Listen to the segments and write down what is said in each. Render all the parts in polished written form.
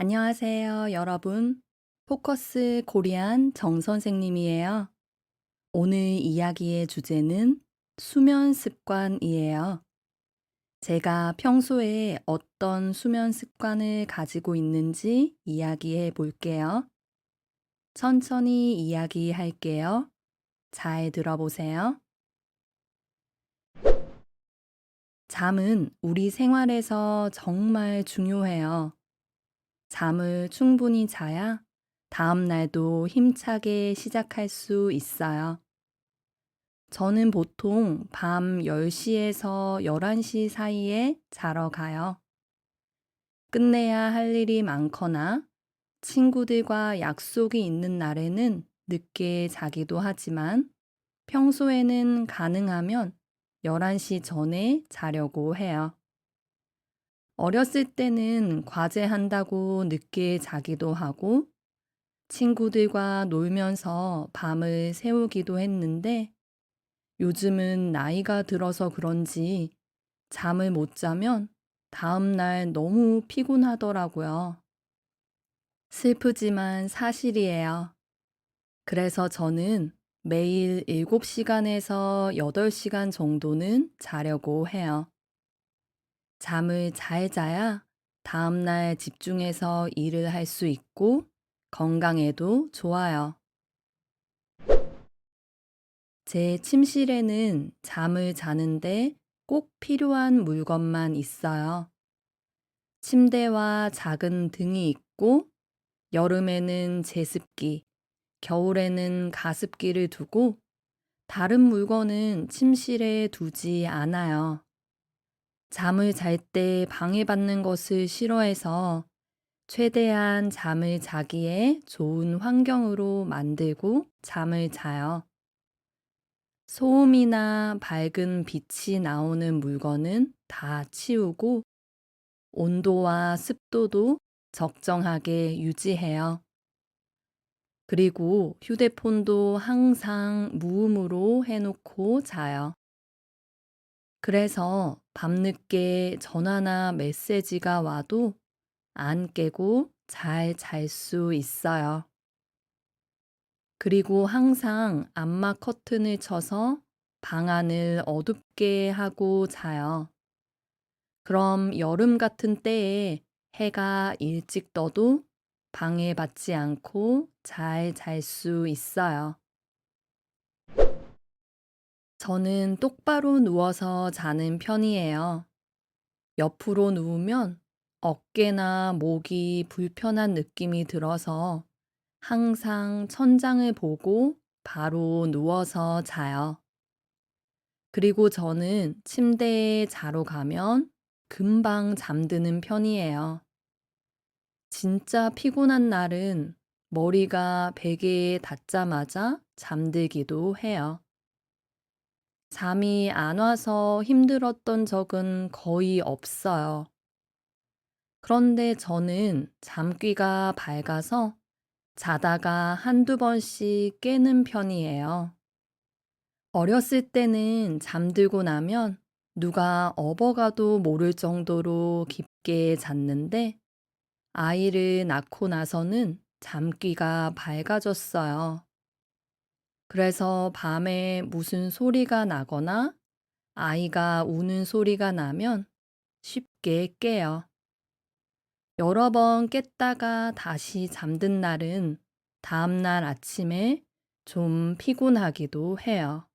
안녕하세요, 여러분. 포커스 코리안 정 선생님이에요. 오늘 이야기의 주제는 수면 습관이에요. 제가 평소에 어떤 수면 습관을 가지고 있는지 이야기해 볼게요. 천천히 이야기할게요. 잘 들어보세요. 잠은 우리 생활에서 정말 중요해요. 잠을 충분히 자야 다음 날도 힘차게 시작할 수 있어요. 저는 보통 밤 10시에서 11시 사이에 자러 가요. 끝내야 할 일이 많거나 친구들과 약속이 있는 날에는 늦게 자기도 하지만 평소에는 가능하면 11시 전에 자려고 해요. 어렸을 때는 과제한다고 늦게 자기도 하고 친구들과 놀면서 밤을 새우기도 했는데 요즘은 나이가 들어서 그런지 잠을 못 자면 다음날 너무 피곤하더라고요. 슬프지만 사실이에요. 그래서 저는 매일 7시간에서 8시간 정도는 자려고 해요. 잠을 잘 자야 다음날 집중해서 일을 할 수 있고 건강에도 좋아요. 제 침실에는 잠을 자는데 꼭 필요한 물건만 있어요. 침대와 작은 등이 있고, 여름에는 제습기, 겨울에는 가습기를 두고, 다른 물건은 침실에 두지 않아요. 잠을 잘 때 방해받는 것을 싫어해서 최대한 잠을 자기에 좋은 환경으로 만들고 잠을 자요. 소음이나 밝은 빛이 나오는 물건은 다 치우고 온도와 습도도 적정하게 유지해요. 그리고 휴대폰도 항상 무음으로 해놓고 자요. 그래서 밤늦게 전화나 메시지가 와도 안 깨고 잘 잘 수 있어요. 그리고 항상 암막 커튼을 쳐서 방 안을 어둡게 하고 자요. 그럼 여름 같은 때에 해가 일찍 떠도 방해받지 않고 잘 잘 수 있어요. 저는 똑바로 누워서 자는 편이에요. 옆으로 누우면 어깨나 목이 불편한 느낌이 들어서 항상 천장을 보고 바로 누워서 자요. 그리고 저는 침대에 자러 가면 금방 잠드는 편이에요. 진짜 피곤한 날은 머리가 베개에 닿자마자 잠들기도 해요. 잠이 안 와서 힘들었던 적은 거의 없어요. 그런데 저는 잠귀가 밝아서 자다가 한두 번씩 깨는 편이에요. 어렸을 때는 잠들고 나면 누가 업어가도 모를 정도로 깊게 잤는데 아이를 낳고 나서는 잠귀가 밝아졌어요. 그래서 밤에 무슨 소리가 나거나 아이가 우는 소리가 나면 쉽게 깨요. 여러 번 깼다가 다시 잠든 날은 다음날 아침에 좀 피곤하기도 해요.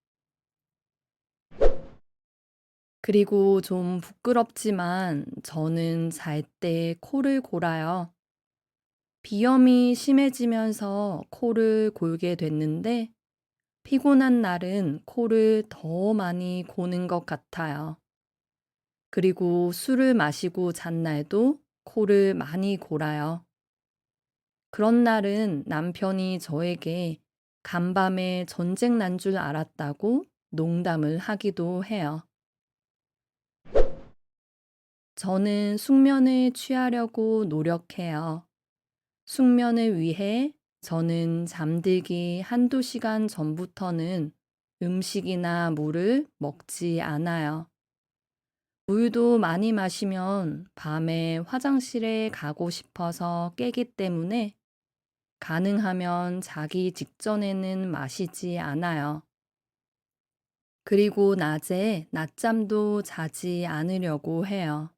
그리고 좀 부끄럽지만 저는 잘 때 코를 골아요. 비염이 심해지면서 코를 골게 됐는데 피곤한 날은 코를 더 많이 고는 것 같아요. 그리고 술을 마시고 잔 날도 코를 많이 골아요. 그런 날은 남편이 저에게 간밤에 전쟁 난 줄 알았다고 농담을 하기도 해요. 저는 숙면을 취하려고 노력해요. 숙면을 위해 저는 잠들기 한두 시간 전부터는 음식이나 물을 먹지 않아요. 물도 많이 마시면 밤에 화장실에 가고 싶어서 깨기 때문에 가능하면 자기 직전에는 마시지 않아요. 그리고 낮에 낮잠도 자지 않으려고 해요.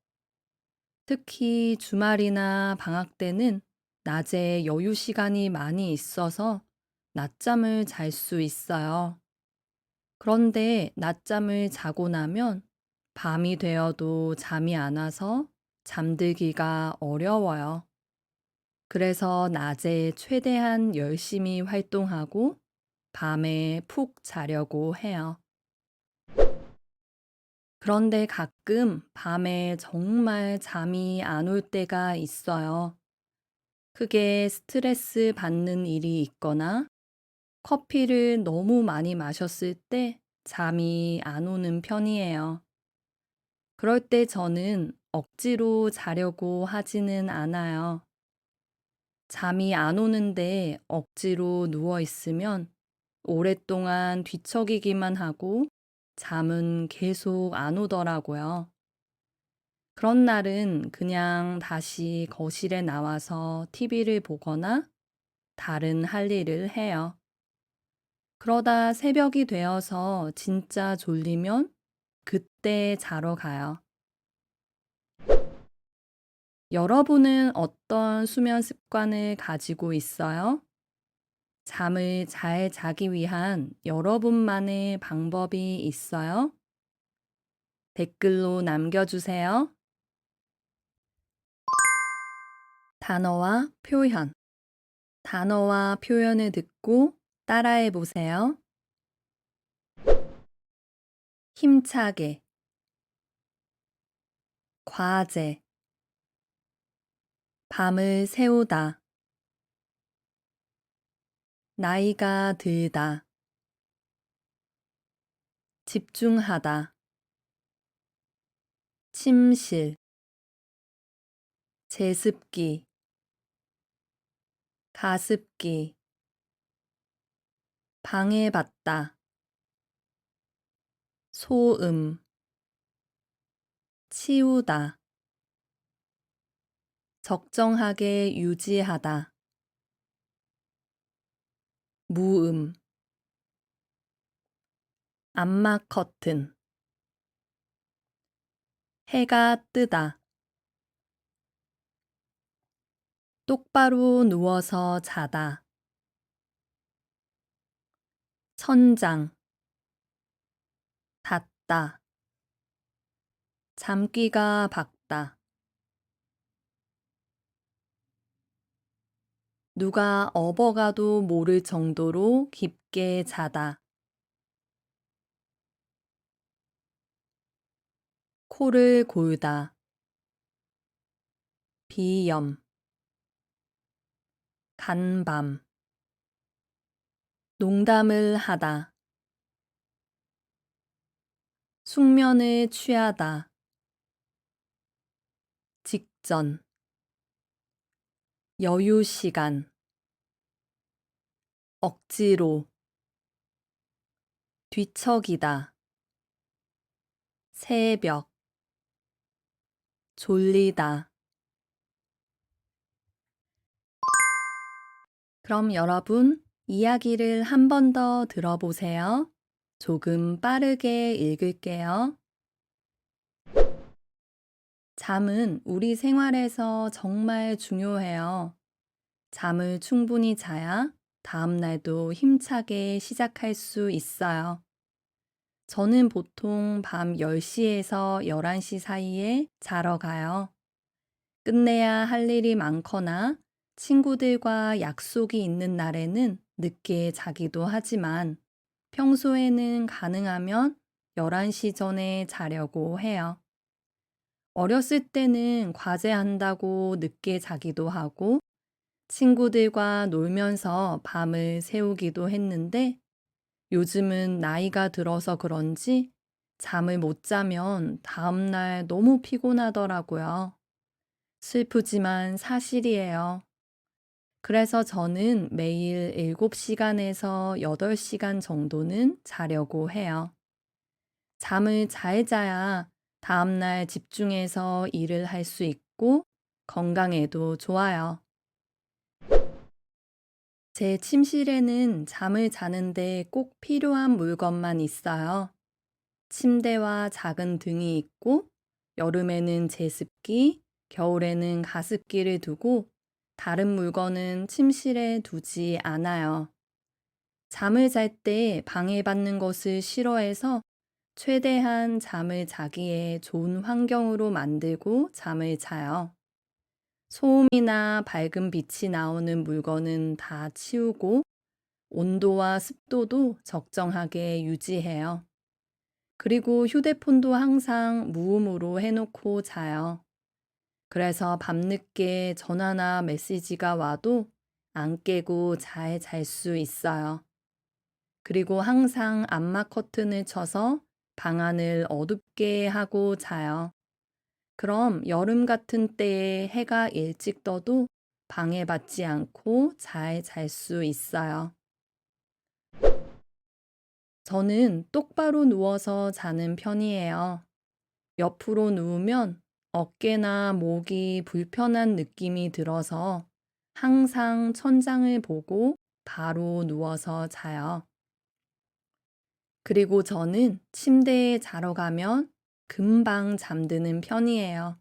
특히 주말이나 방학 때는 낮에 여유 시간이 많이 있어서 낮잠을 잘 수 있어요. 그런데 낮잠을 자고 나면 밤이 되어도 잠이 안 와서 잠들기가 어려워요. 그래서 낮에 최대한 열심히 활동하고 밤에 푹 자려고 해요. 그런데 가끔 밤에 정말 잠이 안 올 때가 있어요. 크게 스트레스 받는 일이 있거나 커피를 너무 많이 마셨을 때 잠이 안 오는 편이에요. 그럴 때 저는 억지로 자려고 하지는 않아요. 잠이 안 오는데 억지로 누워 있으면 오랫동안 뒤척이기만 하고 잠은 계속 안 오더라고요. 그런 날은 그냥 다시 거실에 나와서 TV를 보거나 다른 할 일을 해요. 그러다 새벽이 되어서 진짜 졸리면 그때 자러 가요. 여러분은 어떤 수면 습관을 가지고 있어요? 잠을 잘 자기 위한 여러분만의 방법이 있어요? 댓글로 남겨주세요. 단어와 표현. 단어와 표현을 듣고 따라해 보세요. 힘차게, 과제, 밤을 새우다, 나이가 들다, 집중하다, 침실, 제습기, 가습기, 방해받다, 소음, 치우다, 적정하게 유지하다, 무음, 암막 커튼, 해가 뜨다, 똑바로 누워서 자다, 천장, 닫다, 잠귀가 박다, 누가 업어가도 모를 정도로 깊게 자다, 코를 골다, 비염, 간밤, 농담을 하다, 숙면을 취하다, 직전, 여유 시간, 억지로, 뒤척이다, 새벽, 졸리다. 그럼 여러분, 이야기를 한 번 더 들어보세요. 조금 빠르게 읽을게요. 잠은 우리 생활에서 정말 중요해요. 잠을 충분히 자야 다음 날도 힘차게 시작할 수 있어요. 저는 보통 밤 10시에서 11시 사이에 자러 가요. 끝내야 할 일이 많거나 친구들과 약속이 있는 날에는 늦게 자기도 하지만 평소에는 가능하면 11시 전에 자려고 해요. 어렸을 때는 과제한다고 늦게 자기도 하고 친구들과 놀면서 밤을 새우기도 했는데 요즘은 나이가 들어서 그런지 잠을 못 자면 다음날 너무 피곤하더라고요. 슬프지만 사실이에요. 그래서 저는 매일 7시간에서 8시간 정도는 자려고 해요. 잠을 잘 자야 다음날 집중해서 일을 할 수 있고 건강에도 좋아요. 제 침실에는 잠을 자는데 꼭 필요한 물건만 있어요. 침대와 작은 등이 있고, 여름에는 제습기, 겨울에는 가습기를 두고, 다른 물건은 침실에 두지 않아요. 잠을 잘 때 방해받는 것을 싫어해서 최대한 잠을 자기에 좋은 환경으로 만들고 잠을 자요. 소음이나 밝은 빛이 나오는 물건은 다 치우고 온도와 습도도 적정하게 유지해요. 그리고 휴대폰도 항상 무음으로 해놓고 자요. 그래서 밤늦게 전화나 메시지가 와도 안 깨고 잘 잘 수 있어요. 그리고 항상 암막 커튼을 쳐서 방안을 어둡게 하고 자요. 그럼 여름 같은 때에 해가 일찍 떠도 방해받지 않고 잘 잘 수 있어요. 저는 똑바로 누워서 자는 편이에요. 옆으로 누우면 어깨나 목이 불편한 느낌이 들어서 항상 천장을 보고 바로 누워서 자요. 그리고 저는 침대에 자러 가면 금방 잠드는 편이에요.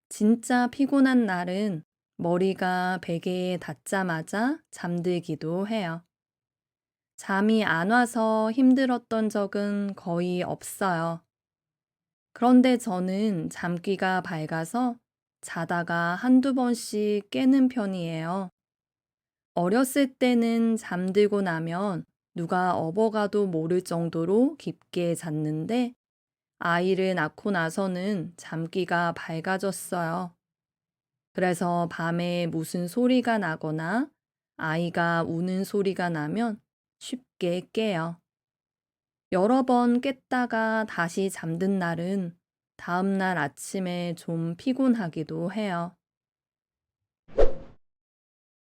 진짜 피곤한 날은 머리가 베개에 닿자마자 잠들기도 해요. 잠이 안 와서 힘들었던 적은 거의 없어요. 그런데 저는 잠귀가 밝아서 자다가 한두 번씩 깨는 편이에요. 어렸을 때는 잠들고 나면 누가 업어가도 모를 정도로 깊게 잤는데 아이를 낳고 나서는 잠귀가 밝아졌어요. 그래서 밤에 무슨 소리가 나거나 아이가 우는 소리가 나면 쉽게 깨요. 여러 번 깼다가 다시 잠든 날은 다음날 아침에 좀 피곤하기도 해요.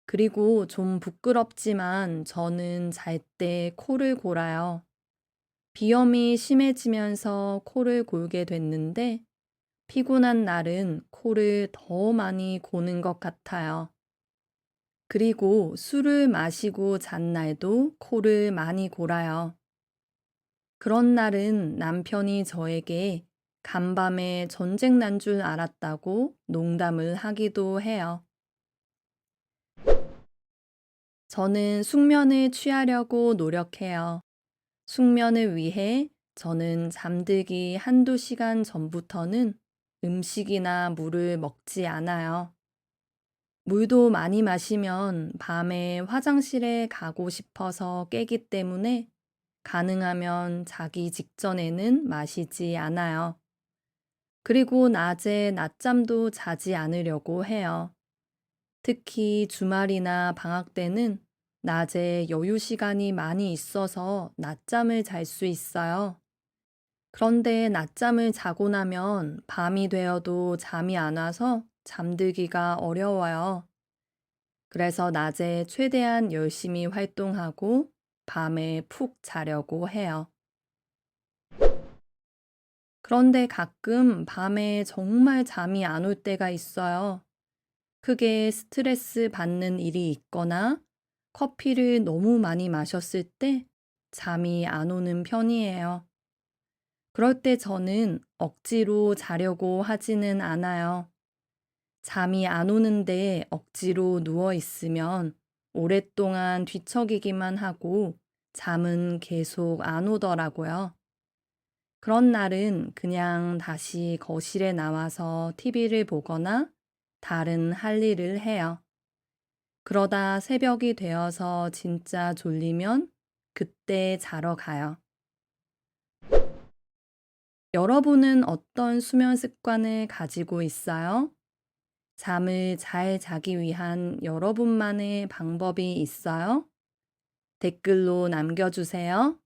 그리고 좀 부끄럽지만 저는 잘 때 코를 골아요. 비염이 심해지면서 코를 골게 됐는데 피곤한 날은 코를 더 많이 고는 것 같아요. 그리고 술을 마시고 잔 날도 코를 많이 골아요. 그런 날은 남편이 저에게 간밤에 전쟁 난 줄 알았다고 농담을 하기도 해요. 저는 숙면을 취하려고 노력해요. 숙면을 위해 저는 잠들기 한두 시간 전부터는 음식이나 물을 먹지 않아요. 물도 많이 마시면 밤에 화장실에 가고 싶어서 깨기 때문에 가능하면 자기 직전에는 마시지 않아요. 그리고 낮에 낮잠도 자지 않으려고 해요. 특히 주말이나 방학 때는 낮에 여유 시간이 많이 있어서 낮잠을 잘 수 있어요. 그런데 낮잠을 자고 나면 밤이 되어도 잠이 안 와서 잠들기가 어려워요. 그래서 낮에 최대한 열심히 활동하고 밤에 푹 자려고 해요. 그런데 가끔 밤에 정말 잠이 안 올 때가 있어요. 크게 스트레스 받는 일이 있거나 커피를 너무 많이 마셨을 때 잠이 안 오는 편이에요. 그럴 때 저는 억지로 자려고 하지는 않아요. 잠이 안 오는데 억지로 누워 있으면 오랫동안 뒤척이기만 하고 잠은 계속 안 오더라고요. 그런 날은 그냥 다시 거실에 나와서 TV를 보거나 다른 할 일을 해요. 그러다 새벽이 되어서 진짜 졸리면 그때 자러 가요. 여러분은 어떤 수면 습관을 가지고 있어요? 잠을 잘 자기 위한 여러분만의 방법이 있어요? 댓글로 남겨주세요.